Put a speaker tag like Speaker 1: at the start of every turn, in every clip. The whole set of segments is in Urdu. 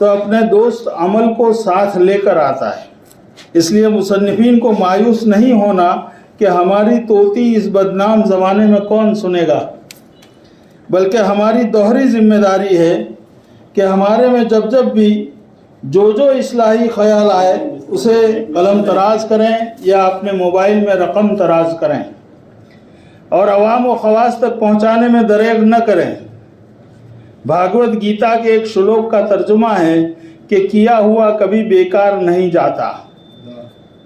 Speaker 1: تو اپنے دوست عمل کو ساتھ لے کر آتا ہے۔ اس لیے مصنفین کو مایوس نہیں ہونا کہ ہماری توتی اس بدنام زمانے میں کون سنے گا، بلکہ ہماری دوہری ذمہ داری ہے کہ ہمارے میں جب جب بھی جو اصلاحی خیال آئے اسے قلم طراز کریں یا اپنے موبائل میں رقم طراز کریں اور عوام و خواص تک پہنچانے میں دریغ نہ کریں۔ بھاگوت گیتا کے ایک شلوک کا ترجمہ ہے کہ کیا ہوا کبھی بیکار نہیں جاتا،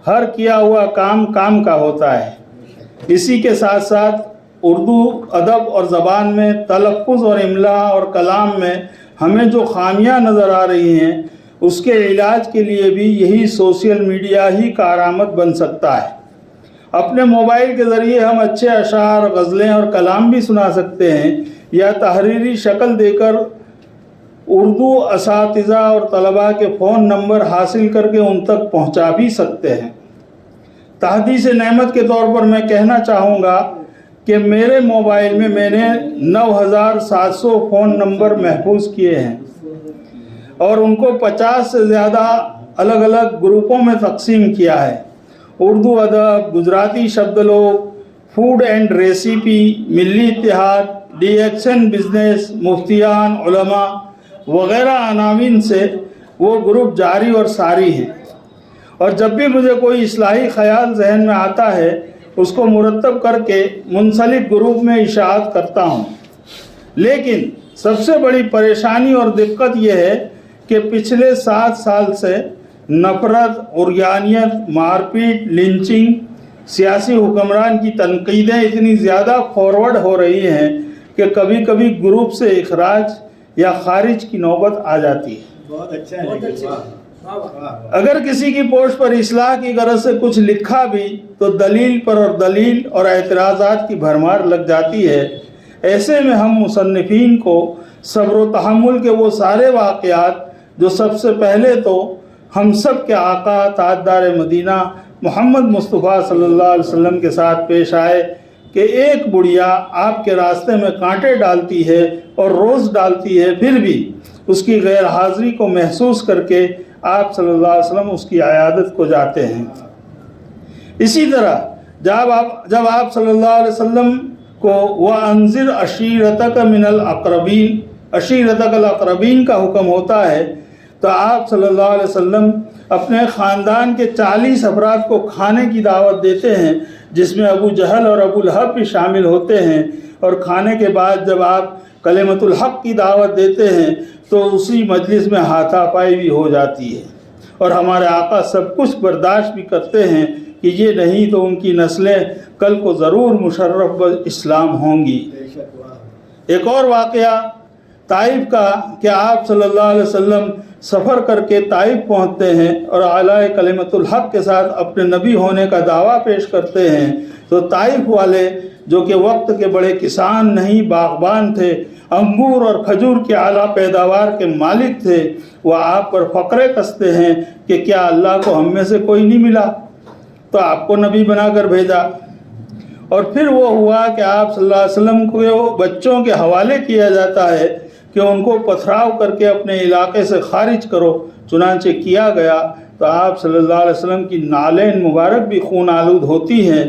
Speaker 1: ہر کیا ہوا کام کام کا ہوتا ہے۔ اسی کے ساتھ ساتھ اردو ادب اور زبان میں تلفظ اور املا اور کلام میں ہمیں جو خامیاں نظر آ رہی ہیں اس کے علاج کے لیے بھی یہی سوشل میڈیا ہی کارآمد بن سکتا ہے۔ اپنے موبائل کے ذریعے ہم اچھے اشعار، غزلیں اور کلام بھی سنا سکتے ہیں یا تحریری شکل دے کر اردو اساتذہ اور طلباء کے فون نمبر حاصل کر کے ان تک پہنچا بھی سکتے ہیں۔ تحدیث نعمت کے طور پر میں کہنا چاہوں گا کہ میرے موبائل میں نے 9700 فون نمبر محفوظ کیے ہیں اور ان کو 50 سے زیادہ الگ الگ گروپوں میں تقسیم کیا ہے۔ اردو ادب، گجراتی شبد لوگ، فوڈ اینڈ ریسیپی، ملی اتحاد، ڈی ایکشن بزنس، مفتیان، علماء وغیرہ عناوین سے وہ گروپ جاری اور ساری ہیں، اور جب بھی مجھے کوئی اصلاحی خیال ذہن میں آتا ہے اس کو مرتب کر کے منسلک گروپ میں اشاعت کرتا ہوں۔ لیکن سب سے بڑی پریشانی اور دقت یہ ہے کہ پچھلے 7 سال سے نفرت، عریانیت، مار پیٹ، لنچنگ، سیاسی حکمران کی تنقیدیں اتنی زیادہ فارورڈ ہو رہی ہیں کہ کبھی کبھی گروپ سے اخراج یا خارج کی نوبت آ جاتی ہے۔
Speaker 2: بہت اچھا ہے۔
Speaker 1: اگر کسی کی پوسٹ پر اصلاح کی غرض سے کچھ لکھا بھی تو دلیل پر اور دلیل اور اعتراضات کی بھرمار لگ جاتی ہے۔ ایسے میں ہم مصنفین کو صبر و تحمل کے وہ سارے واقعات جو سب سے پہلے تو ہم سب کے آقا تاجدار مدینہ محمد مصطفیٰ صلی اللہ علیہ وسلم کے ساتھ پیش آئے کہ ایک بڑھیا آپ کے راستے میں کانٹے ڈالتی ہے اور روز ڈالتی ہے، پھر بھی اس کی غیر حاضری کو محسوس کر کے آپ صلی اللہ علیہ وسلم اس کی عیادت کو جاتے ہیں۔ اسی طرح جب آپ صلی اللہ علیہ وسلم کو وَأَنذِرْ عَشِيرَتَكَ مِنَ الْأَقْرَبِينَ، عشیرتک الاقربین کا حکم ہوتا ہے، تو آپ صلی اللہ علیہ وسلم اپنے خاندان کے 40 افراد کو کھانے کی دعوت دیتے ہیں، جس میں ابو جہل اور ابو لہب بھی شامل ہوتے ہیں، اور کھانے کے بعد جب آپ کلمۃ الحق کی دعوت دیتے ہیں تو اسی مجلس میں ہاتھا پائی بھی ہو جاتی ہے، اور ہمارے آقا سب کچھ برداشت بھی کرتے ہیں کہ یہ نہیں تو ان کی نسلیں کل کو ضرور مشرف اسلام ہوں گی۔ ایک اور واقعہ طائف کا کہ آپ صلی اللہ علیہ وسلم سفر کر کے طائف پہنچتے ہیں اور اعلی کلمۃ الحق کے ساتھ اپنے نبی ہونے کا دعویٰ پیش کرتے ہیں، تو طائف والے جو کہ وقت کے بڑے کسان نہیں باغبان تھے، انگور اور کھجور کی اعلیٰ پیداوار کے مالک تھے، وہ آپ پر فقرے کستے ہیں کہ کیا اللہ کو ہم میں سے کوئی نہیں ملا تو آپ کو نبی بنا کر بھیجا۔ اور پھر وہ ہوا کہ آپ صلی اللہ علیہ وسلم کو بچوں کے حوالے کیا جاتا ہے کہ ان کو پتھراؤ کر کے اپنے علاقے سے خارج کرو، چنانچہ کیا گیا، تو آپ صلی اللہ علیہ وسلم کی نالین مبارک بھی خون آلود ہوتی ہیں۔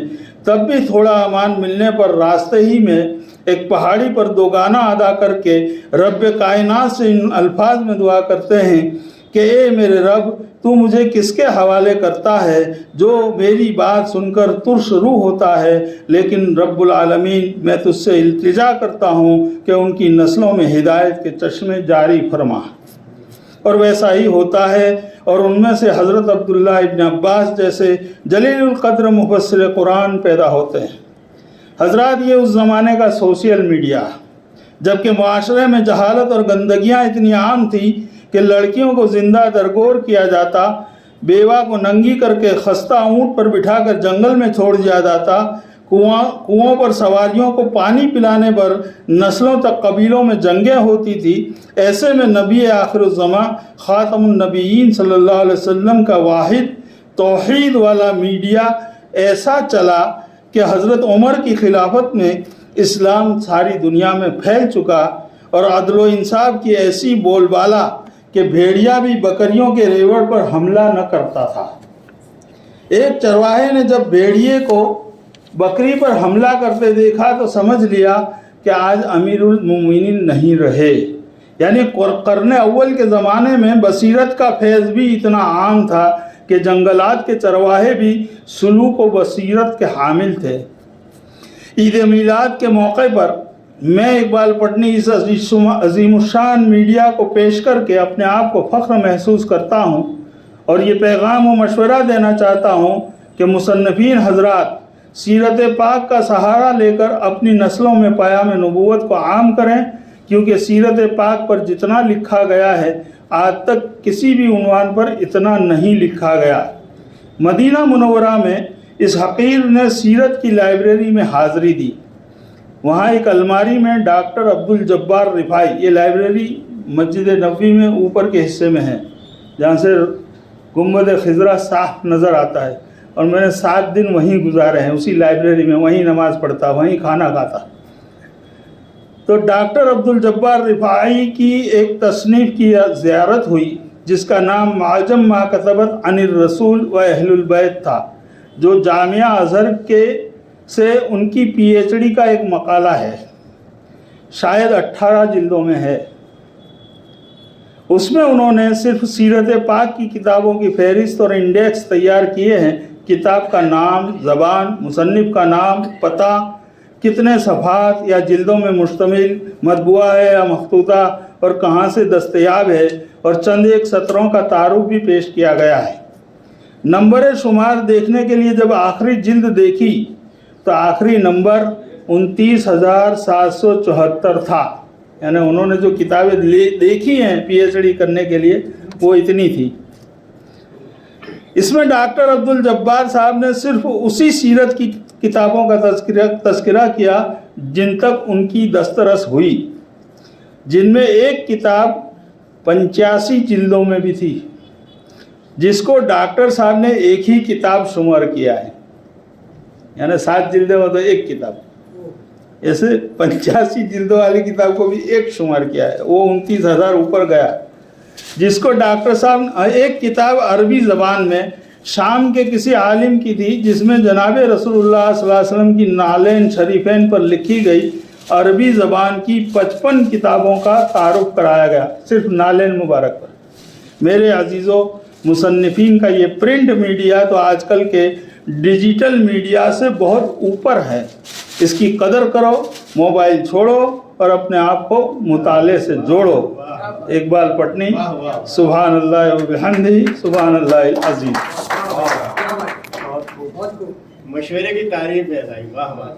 Speaker 1: تب بھی تھوڑا امان ملنے پر راستے ہی میں ایک پہاڑی پر 2 گانا ادا کر کے رب کائنات سے ان الفاظ میں دعا کرتے ہیں کہ اے میرے رب، تو مجھے کس کے حوالے کرتا ہے جو میری بات سن کر ترش روح ہوتا ہے، لیکن رب العالمین میں تجھ سے التجا کرتا ہوں کہ ان کی نسلوں میں ہدایت کے چشمے جاری فرما۔ اور ویسا ہی ہوتا ہے، اور ان میں سے حضرت عبداللہ ابن عباس جیسے جلیل القدر مفسر قرآن پیدا ہوتے ہیں۔ حضرات، یہ اس زمانے کا سوشل میڈیا، جبکہ معاشرے میں جہالت اور گندگیاں اتنی عام تھیں کہ لڑکیوں کو زندہ درگور کیا جاتا، بیوہ کو ننگی کر کے خستہ اونٹ پر بٹھا کر جنگل میں چھوڑ دیا جاتا، کنووں پر سواریوں کو پانی پلانے پر نسلوں تک قبیلوں میں جنگیں ہوتی تھی۔ ایسے میں نبی آخر الزماں خاتم النبیین صلی اللہ علیہ وسلم کا واحد توحید والا میڈیا ایسا چلا کہ حضرت عمر کی خلافت میں اسلام ساری دنیا میں پھیل چکا، اور عدل و انصاف کی ایسی بول بالا کہ بھیڑیا بھی بکریوں کے ریوڑ پر حملہ نہ کرتا تھا۔ ایک چرواہے نے جب بھیڑیے کو بکری پر حملہ کرتے دیکھا تو سمجھ لیا کہ آج امیر المومنین نہیں رہے۔ یعنی قرن اول کے زمانے میں بصیرت کا فیض بھی اتنا عام تھا کہ جنگلات کے چرواہے بھی سلوک و بصیرت کے حامل تھے۔ عید میلاد کے موقع پر میں اقبال پٹنی اس عظیم الشان میڈیا کو پیش کر کے اپنے آپ کو فخر محسوس کرتا ہوں اور یہ پیغام و مشورہ دینا چاہتا ہوں کہ مصنفین حضرات سیرت پاک کا سہارا لے کر اپنی نسلوں میں پیام نبوت کو عام کریں، کیونکہ سیرت پاک پر جتنا لکھا گیا ہے آج تک کسی بھی عنوان پر اتنا نہیں لکھا گیا۔ مدینہ منورہ میں اس حقیر نے سیرت کی لائبریری میں حاضری دی۔ وہاں ایک الماری میں ڈاکٹر عبدالجبار رفاعی، یہ لائبریری مسجد نبوی میں اوپر کے حصے میں ہے جہاں سے گنبد خضرا صاف نظر آتا ہے، اور میں نے 7 دن وہیں گزارے ہیں، اسی لائبریری میں، وہیں نماز پڑھتا، وہیں کھانا کھاتا۔ تو ڈاکٹر عبدالجبار رفاعی کی ایک تصنیف کی زیارت ہوئی جس کا نام معجم ما کتبت عن الرسول و اہل البیت تھا، جو جامعہ ازہر سے ان کی پی ایچ ڈی کا ایک مقالہ ہے، شاید 18 جلدوں میں ہے۔ اس میں انہوں نے صرف سیرت پاک کی کتابوں کی فہرست اور انڈیکس تیار کیے ہیں، کتاب کا نام، زبان، مصنف کا نام، پتہ، کتنے صفحات یا جلدوں میں مشتمل، مطبوعہ ہے یا مخطوطہ، اور کہاں سے دستیاب ہے، اور چند ایک سطروں کا تعارف بھی پیش کیا گیا ہے۔ نمبر شمار دیکھنے کے لیے جب آخری جلد دیکھی تو آخری نمبر 29,774 تھا، یعنی انہوں نے جو کتابیں دیکھی ہیں پی ایچ ڈی کرنے کے لیے وہ اتنی تھی۔ اس میں ڈاکٹر عبدالجبار صاحب نے صرف اسی سیرت کی کتابوں کا تذکرہ کیا جن تک ان کی دسترس ہوئی، جن میں ایک کتاب 85 جلدوں میں بھی تھی، جس کو ڈاکٹر صاحب نے ایک ہی کتاب شمار کیا ہے، یعنی 7 جلدیں ہو تو ایک کتاب، ایسے 85 جلدوں والی کتاب کو بھی ایک شمار کیا ہے، وہ 29,000 اوپر گیا، جس کو ڈاکٹر صاحب ایک کتاب عربی زبان میں شام کے کسی عالم کی تھی، جس میں جناب رسول اللہ صلی اللہ علیہ وسلم کی نالین شریفین پر لکھی گئی عربی زبان کی 55 کتابوں کا تعارف کرایا گیا، صرف نالین مبارک پر۔ میرے عزیزوں، مصنفین کا یہ پرنٹ میڈیا تو آج کل کے ڈیجیٹل میڈیا سے بہت اوپر ہے، اس کی قدر کرو، موبائل چھوڑو اور اپنے آپ کو مطالعے سے جوڑو۔ اقبال پٹنی، سبحان اللہ و بحمدہ، سبحان اللہ العظیم۔
Speaker 2: مشورے کی تعریف ہے بھائی، واہ واہ۔